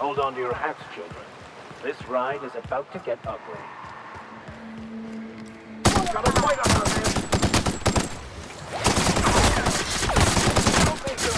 Hold on to your hats, children. This ride is about to get ugly. Got a fight on our hands! Out they go!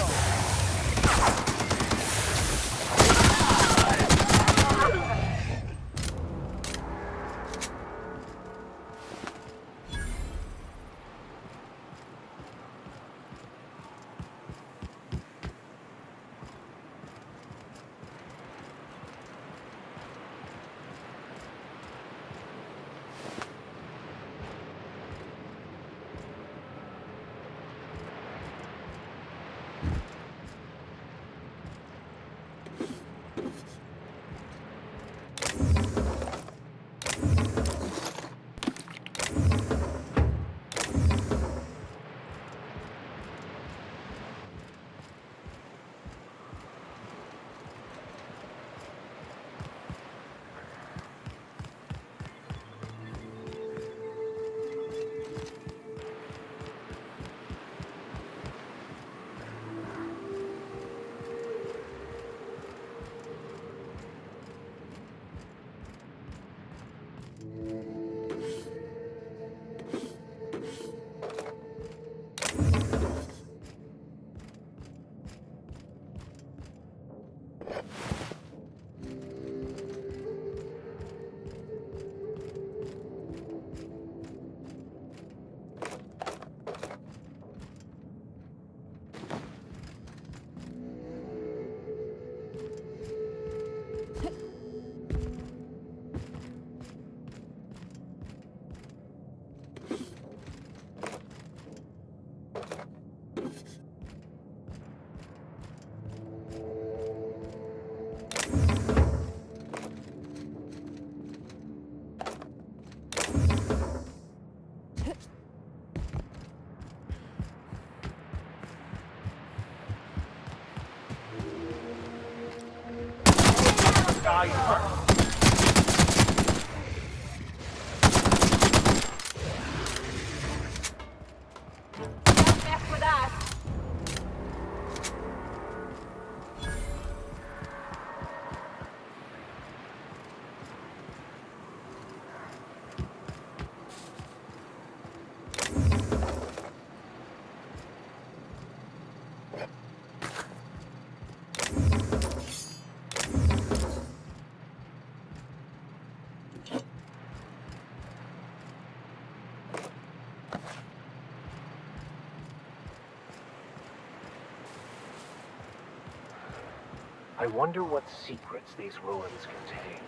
I wonder what secrets these ruins contain.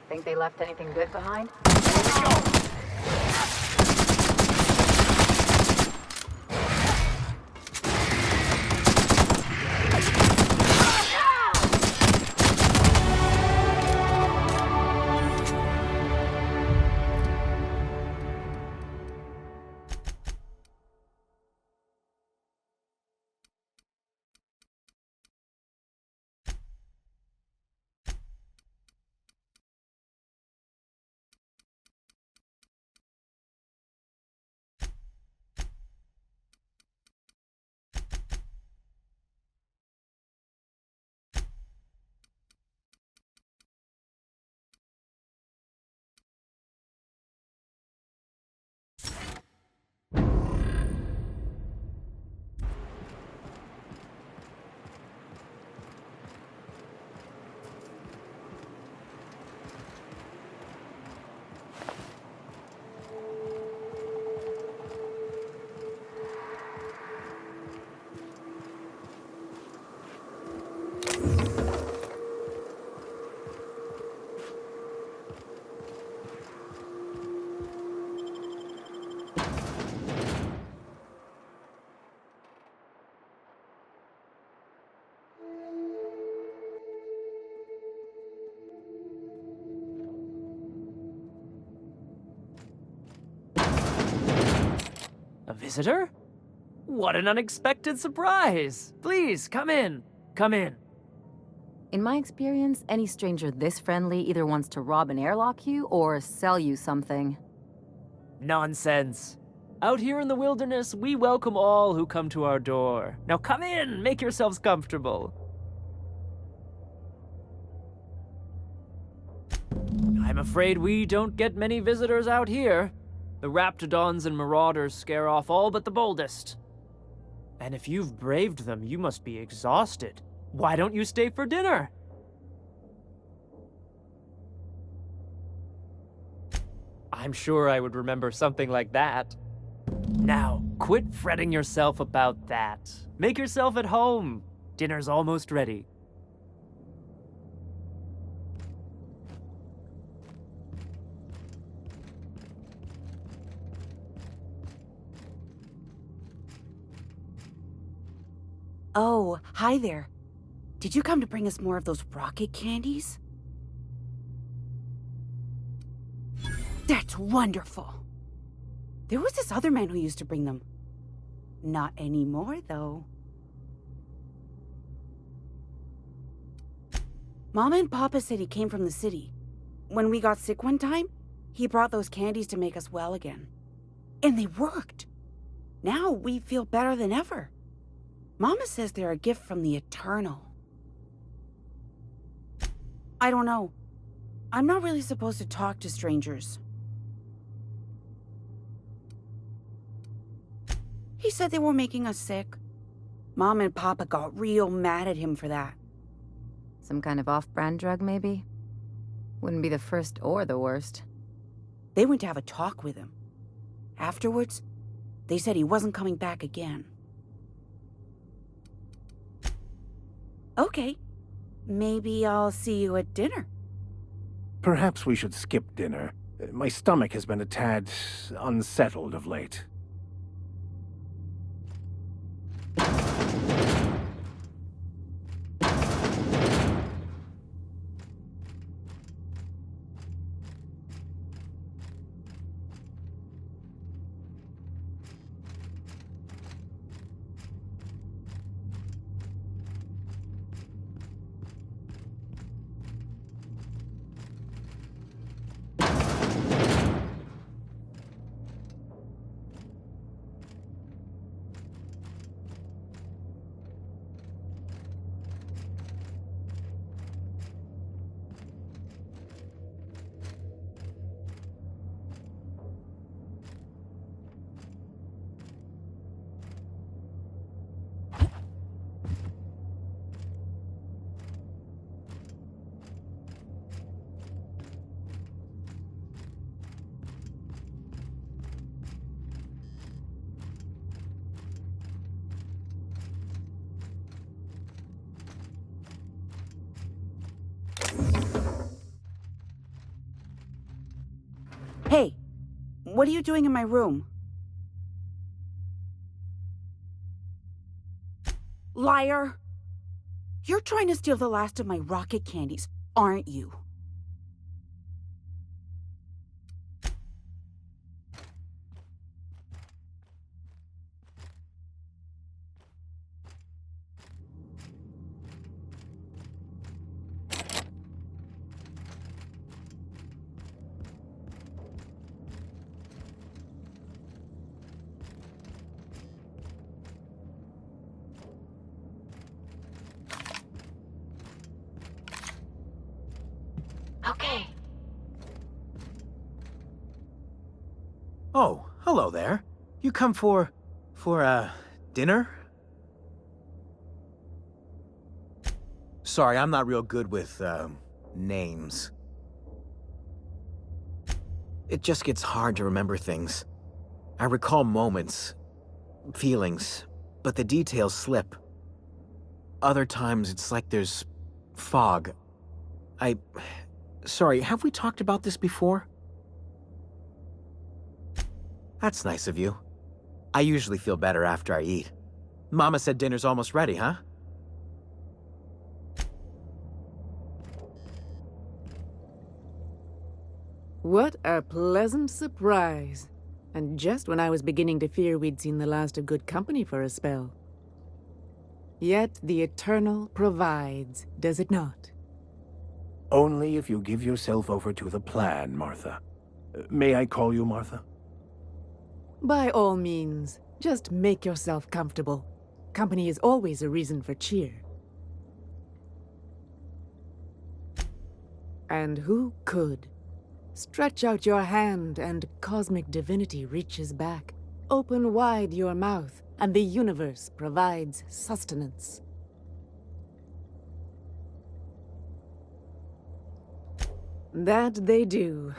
Think they left anything good behind? Here we go! A visitor? What an unexpected surprise! Please, come in. Come in. In my experience, any stranger this friendly either wants to rob and airlock you or sell you something. Nonsense. Out here in the wilderness, we welcome all who come to our door. Now come in, make yourselves comfortable. I'm afraid we don't get many visitors out here. The Raptidons and Marauders scare off all but the boldest. And if you've braved them, you must be exhausted. Why don't you stay for dinner? I'm sure I would remember something like that. Now, quit fretting yourself about that. Make yourself at home. Dinner's almost ready. Oh, hi there. Did you come to bring us more of those rocket candies? That's wonderful. There was this other man who used to bring them. Not anymore, though. Mama and Papa said he came from the city. When we got sick one time, he brought those candies to make us well again. And they worked. Now we feel better than ever. Mama says they're a gift from the Eternal. I don't know. I'm not really supposed to talk to strangers. He said they were making us sick. Mom and Papa got real mad at him for that. Some kind of off-brand drug, maybe? Wouldn't be the first or the worst. They went to have a talk with him. Afterwards, they said he wasn't coming back again. Okay. Maybe I'll see you at dinner. Perhaps we should skip dinner. My stomach has been a tad unsettled of late. Hey, what are you doing in my room? Liar! You're trying to steal the last of my rocket candies, aren't you? Okay. Oh, hello there. You come for dinner? Sorry, I'm not real good with, names. It just gets hard to remember things. I recall moments, feelings, but the details slip. Other times, it's like there's fog. Sorry, have we talked about this before? That's nice of you. I usually feel better after I eat. Mama said dinner's almost ready, huh? What a pleasant surprise. And just when I was beginning to fear we'd seen the last of good company for a spell. Yet the Eternal provides, does it not? Only if you give yourself over to the plan, Martha. May I call you Martha? By all means, just make yourself comfortable. Company is always a reason for cheer. And who could? Stretch out your hand, and cosmic divinity reaches back. Open wide your mouth, and the universe provides sustenance. That they do.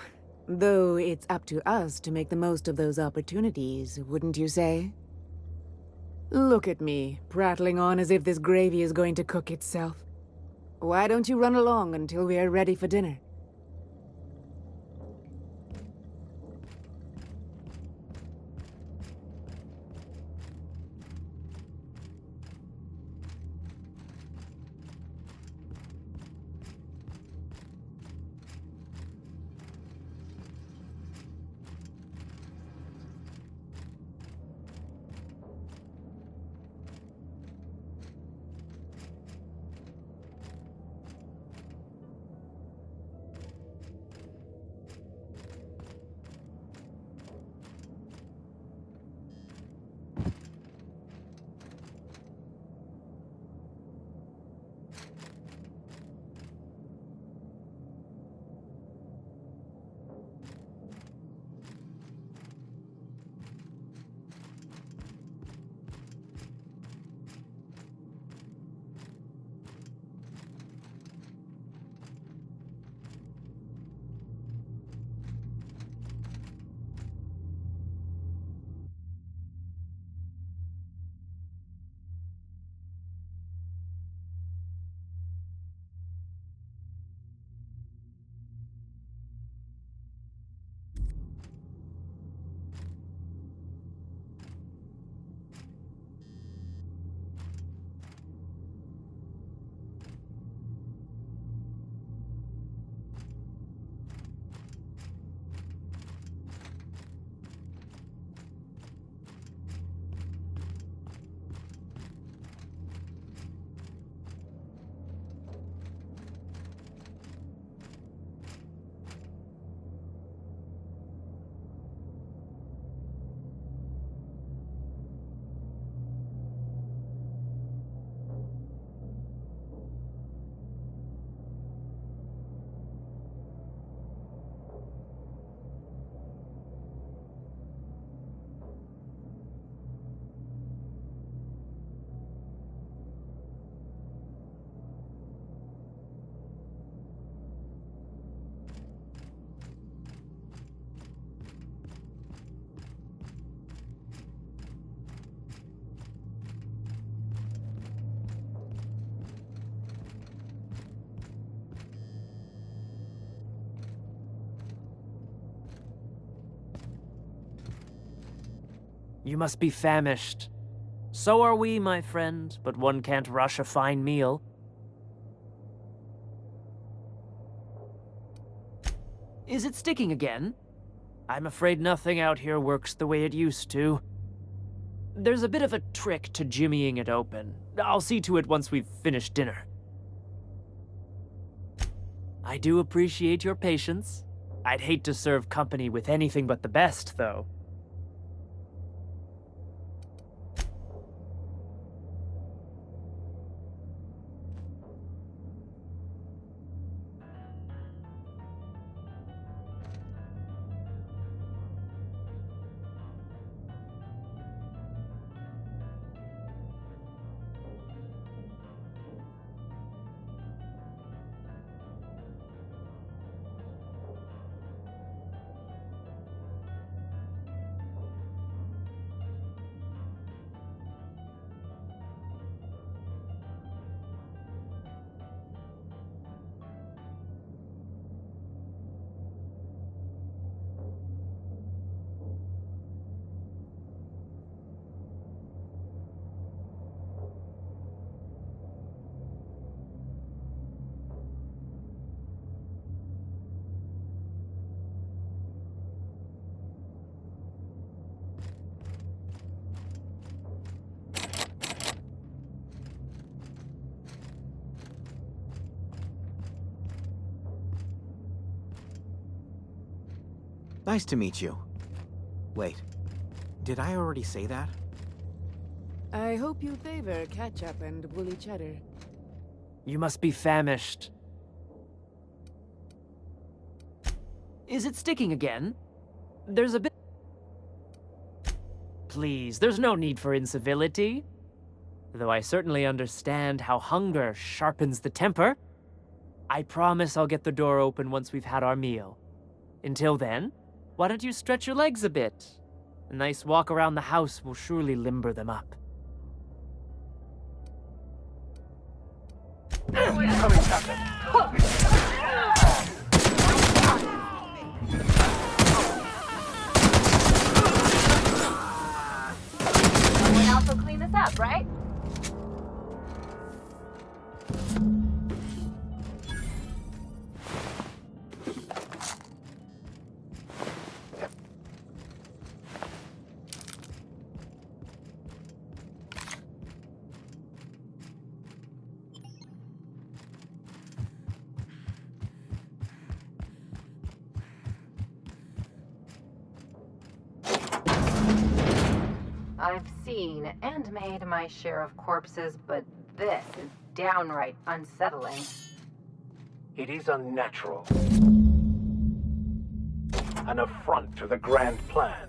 Though it's up to us to make the most of those opportunities, wouldn't you say? Look at me, prattling on as if this gravy is going to cook itself. Why don't you run along until we are ready for dinner? You must be famished. So are we, my friend, but one can't rush a fine meal. Is it sticking again? I'm afraid nothing out here works the way it used to. There's a bit of a trick to jimmying it open. I'll see to it once we've finished dinner. I do appreciate your patience. I'd hate to serve company with anything but the best, though. Nice to meet you. Wait, did I already say that? I hope you favor ketchup and woolly cheddar. You must be famished. Is it sticking again? There's a bit... Please, there's no need for incivility. Though I certainly understand how hunger sharpens the temper. I promise I'll get the door open once we've had our meal. Until then, why don't you stretch your legs a bit? A nice walk around the house will surely limber them up. Coming, Captain. Someone else will clean this up, right? I've seen and made my share of corpses, but this is downright unsettling. It is unnatural. An affront to the grand plan.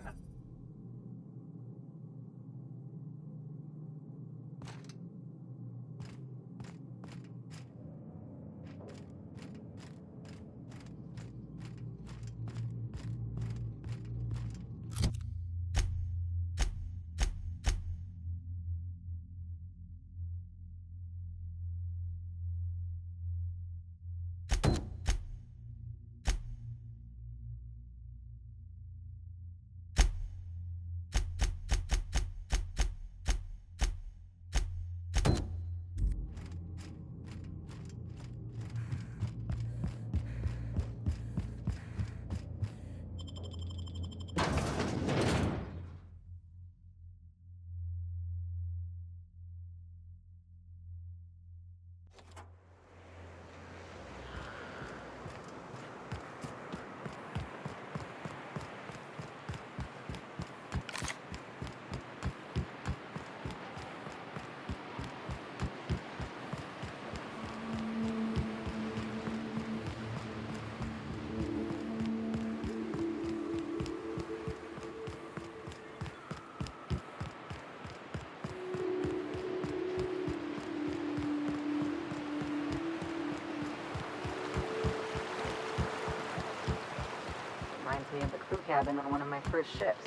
Reminds me of the crew cabin on one of my first ships.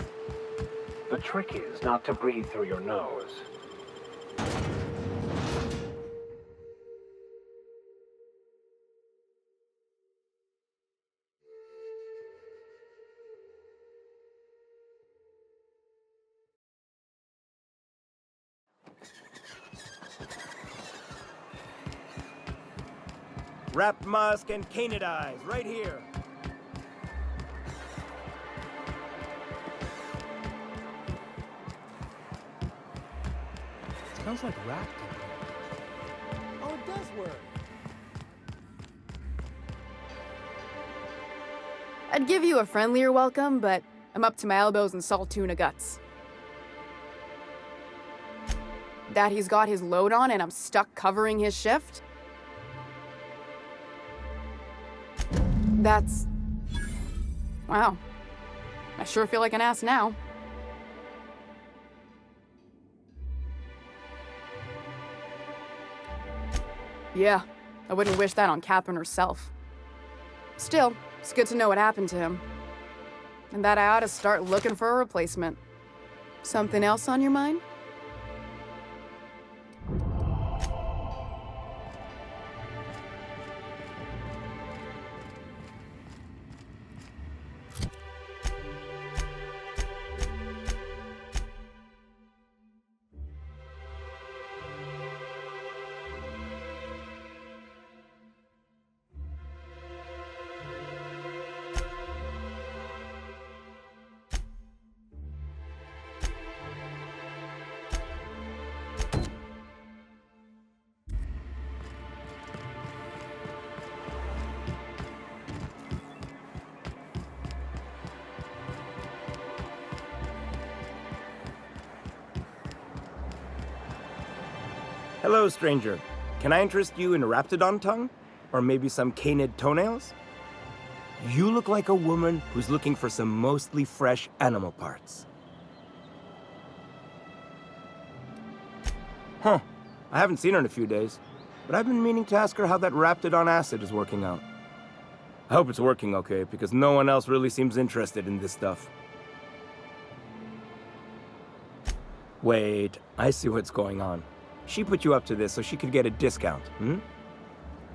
The trick is not to breathe through your nose. Wrapped musk and canid eyes, right here. Smells like rat. Oh, it does work. I'd give you a friendlier welcome, but I'm up to my elbows in salt tuna guts. That he's got his load on and I'm stuck covering his shift? That's... wow. I sure feel like an ass now. Yeah, I wouldn't wish that on Catherine herself. Still, it's good to know what happened to him. And that I ought to start looking for a replacement. Something else on your mind? Hello, stranger. Can I interest you in Raptidon tongue? Or maybe some canid toenails? You look like a woman who's looking for some mostly fresh animal parts. Huh. I haven't seen her in a few days, but I've been meaning to ask her how that Raptidon acid is working out. I hope it's working okay, because no one else really seems interested in this stuff. Wait, I see what's going on. She put you up to this so she could get a discount, hmm?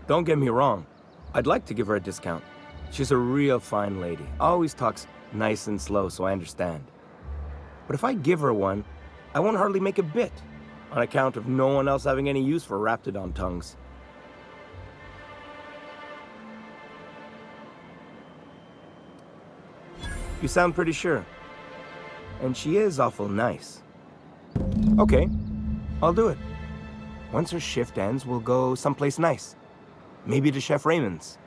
Don't get me wrong. I'd like to give her a discount. She's a real fine lady. Always talks nice and slow, so I understand. But if I give her one, I won't hardly make a bit, on account of no one else having any use for Raptidon tongues. You sound pretty sure. And she is awful nice. Okay, I'll do it. Once her shift ends, we'll go someplace nice. Maybe to Chef Raymond's.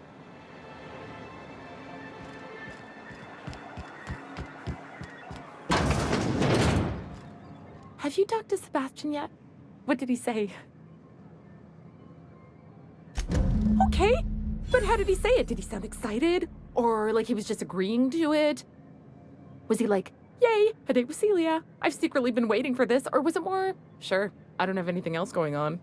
Have you talked to Sebastian yet? What did he say? Okay, but how did he say it? Did he sound excited? Or like he was just agreeing to it? Was he like, yay, a date with Celia. I've secretly been waiting for this. Or was it more, sure, I don't have anything else going on.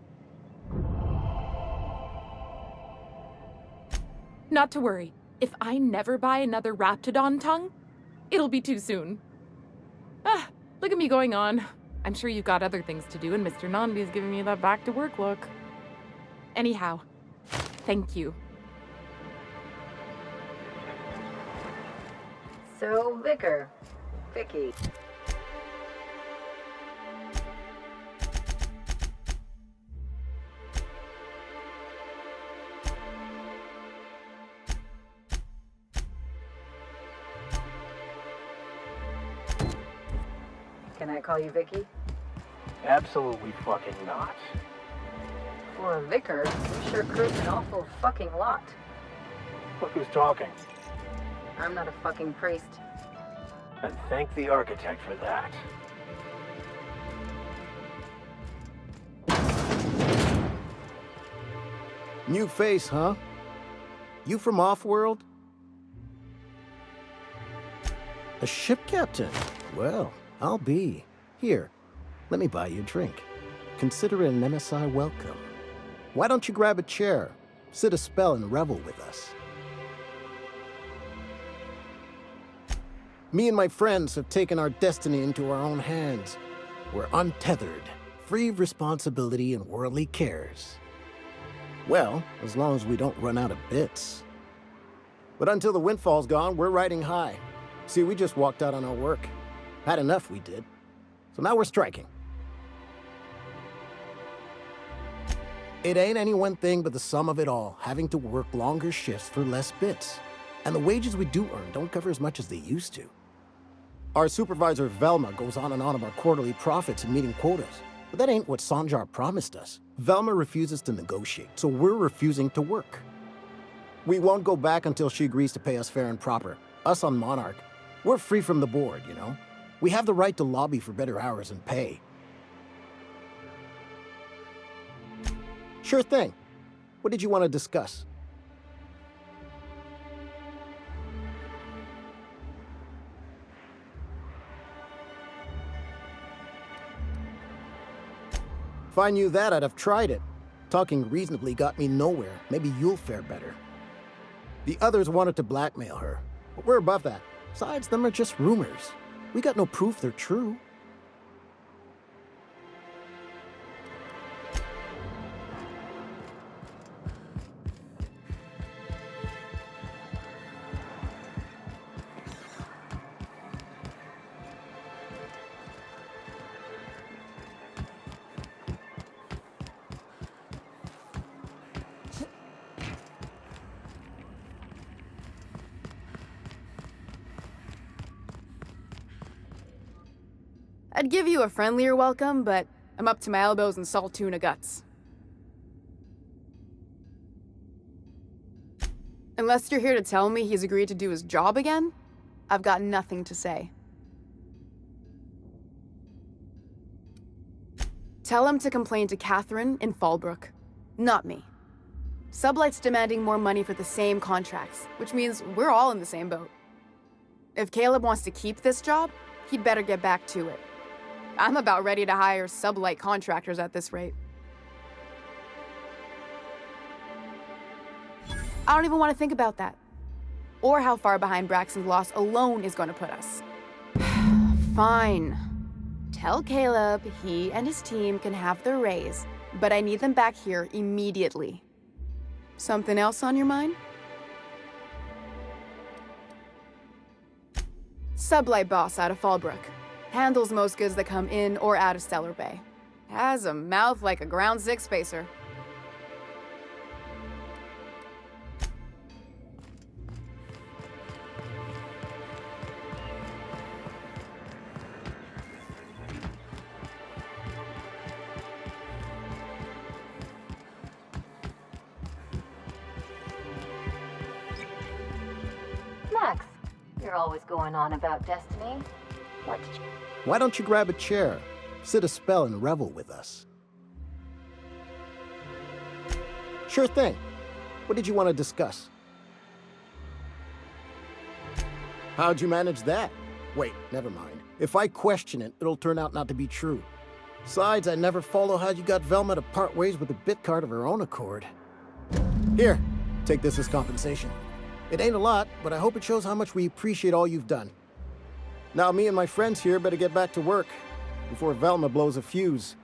Not to worry. If I never buy another Raptidon tongue, it'll be too soon. Ah, look at me going on. I'm sure you've got other things to do, and Mr. Nandi's giving me that back-to-work look. Anyhow, thank you. So, Vicky. Can I call you Vicky? Absolutely fucking not. For a vicar, you sure cursed an awful fucking lot. Look who's talking. I'm not a fucking priest. And thank the architect for that. New face, huh? You from Offworld? A ship captain? Well, I'll be. Here, let me buy you a drink. Consider it an MSI welcome. Why don't you grab a chair, sit a spell and revel with us? Me and my friends have taken our destiny into our own hands. We're untethered, free of responsibility and worldly cares. Well, as long as we don't run out of bits. But until the windfall's gone, we're riding high. See, we just walked out on our work. Had enough, we did. So now we're striking. It ain't any one thing but the sum of it all, having to work longer shifts for less bits. And the wages we do earn don't cover as much as they used to. Our supervisor Velma goes on and on about quarterly profits and meeting quotas. But that ain't what Sanjar promised us. Velma refuses to negotiate, so we're refusing to work. We won't go back until she agrees to pay us fair and proper. Us on Monarch, we're free from the board, you know? We have the right to lobby for better hours and pay. Sure thing. What did you want to discuss? If I knew that, I'd have tried it. Talking reasonably got me nowhere. Maybe you'll fare better. The others wanted to blackmail her, but we're above that. Besides, them are just rumors. We got no proof they're true. I'd give you a friendlier welcome, but I'm up to my elbows in salt tuna guts. Unless you're here to tell me he's agreed to do his job again, I've got nothing to say. Tell him to complain to Catherine in Fallbrook, not me. Sublight's demanding more money for the same contracts, which means we're all in the same boat. If Caleb wants to keep this job, he'd better get back to it. I'm about ready to hire Sublight contractors at this rate. I don't even want to think about that. Or how far behind Braxton's loss alone is going to put us. Fine. Tell Caleb he and his team can have their raise, but I need them back here immediately. Something else on your mind? Sublight boss out of Fallbrook. Handles most goods that come in or out of Stellar Bay. Has a mouth like a ground six spacer. Max, you're always going on about Destiny. What did you... Why don't you grab a chair, sit a spell, and revel with us? Sure thing. What did you want to discuss? How'd you manage that? Wait, never mind. If I question it, it'll turn out not to be true. Besides, I never follow how you got Velma to part ways with a bit card of her own accord. Here, take this as compensation. It ain't a lot, but I hope it shows how much we appreciate all you've done. Now me and my friends here better get back to work before Velma blows a fuse.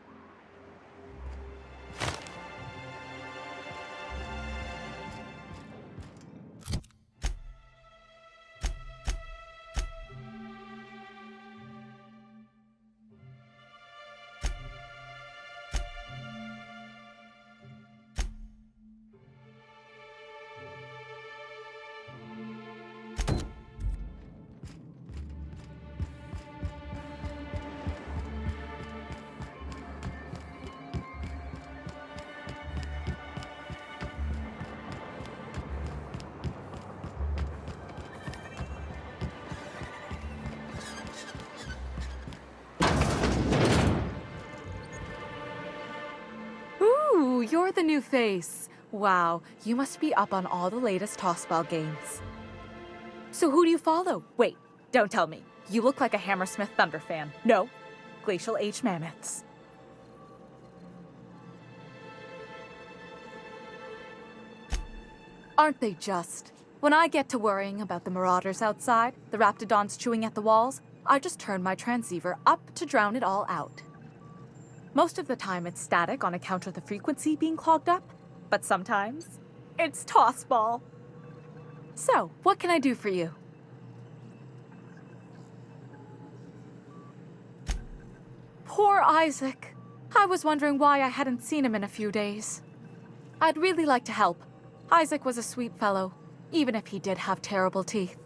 Ooh, you're the new face. Wow, you must be up on all the latest tossball games. So who do you follow? Wait, don't tell me. You look like a Hammersmith Thunder fan. No, Glacial Age Mammoths. Aren't they just? When I get to worrying about the marauders outside, the raptidons chewing at the walls, I just turn my transceiver up to drown it all out. Most of the time it's static on account of the frequency being clogged up, but sometimes it's tossball. So, what can I do for you? Poor Isaac. I was wondering why I hadn't seen him in a few days. I'd really like to help. Isaac was a sweet fellow, even if he did have terrible teeth.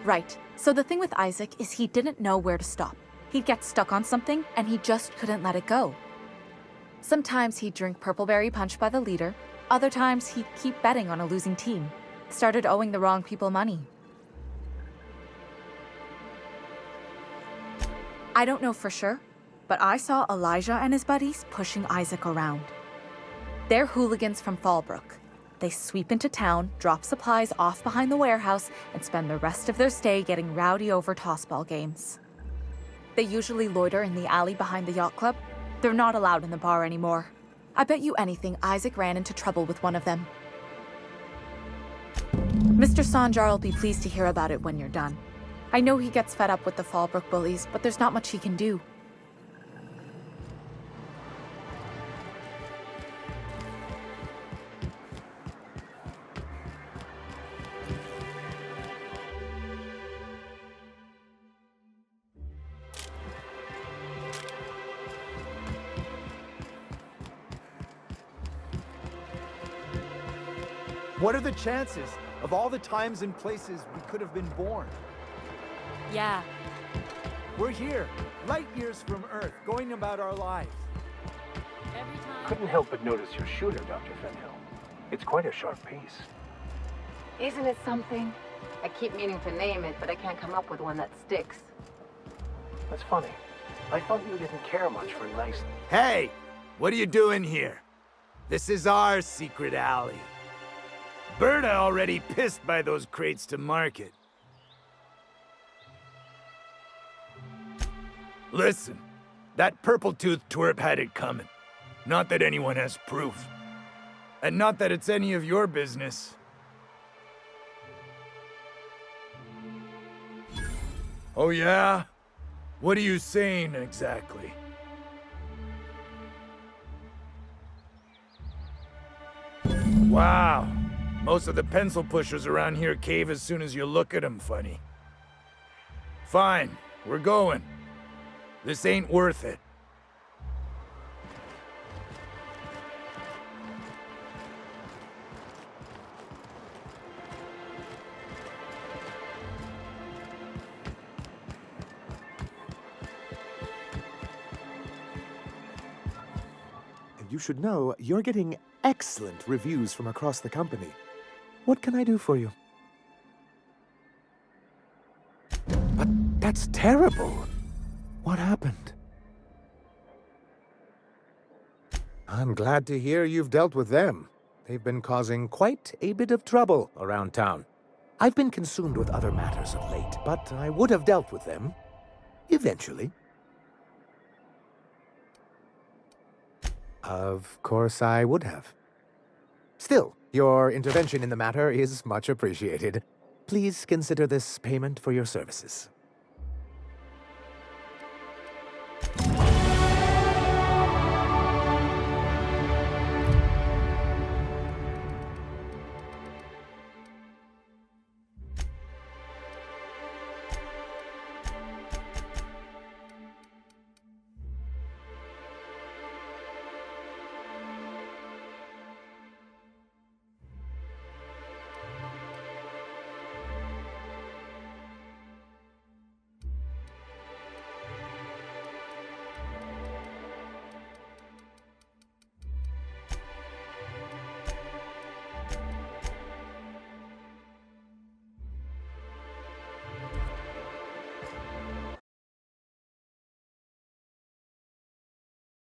Right. So the thing with Isaac is he didn't know where to stop. He'd get stuck on something, and he just couldn't let it go. Sometimes he'd drink Purpleberry Punch by the liter. Other times he'd keep betting on a losing team. Started owing the wrong people money. I don't know for sure, but I saw Elijah and his buddies pushing Isaac around. They're hooligans from Fallbrook. They sweep into town, drop supplies off behind the warehouse, and spend the rest of their stay getting rowdy over tossball games. They usually loiter in the alley behind the yacht club. They're not allowed in the bar anymore. I bet you anything Isaac ran into trouble with one of them. Mr. Sanjar will be pleased to hear about it when you're done. I know he gets fed up with the Fallbrook bullies, but there's not much he can do. What are the chances of all the times and places we could have been born? Yeah. We're here, light years from Earth, going about our lives. Every time. Couldn't help but notice your shooter, Dr. Fenhill. It's quite a sharp piece. Isn't it something? I keep meaning to name it, but I can't come up with one that sticks. That's funny. I thought you didn't care much for nice... Hey! What are you doing here? This is our secret alley. Berta already pissed by those crates to market. Listen, that purple-toothed twerp had it coming. Not that anyone has proof. And not that it's any of your business. Oh yeah? What are you saying exactly? Wow. Most of the pencil pushers around here cave as soon as you look at them funny. Fine, we're going. This ain't worth it. You should know you're getting excellent reviews from across the company. What can I do for you? But that's terrible. What happened? I'm glad to hear you've dealt with them. They've been causing quite a bit of trouble around town. I've been consumed with other matters of late, but I would have dealt with them eventually. Of course I would have. Still, your intervention in the matter is much appreciated. Please consider this payment for your services.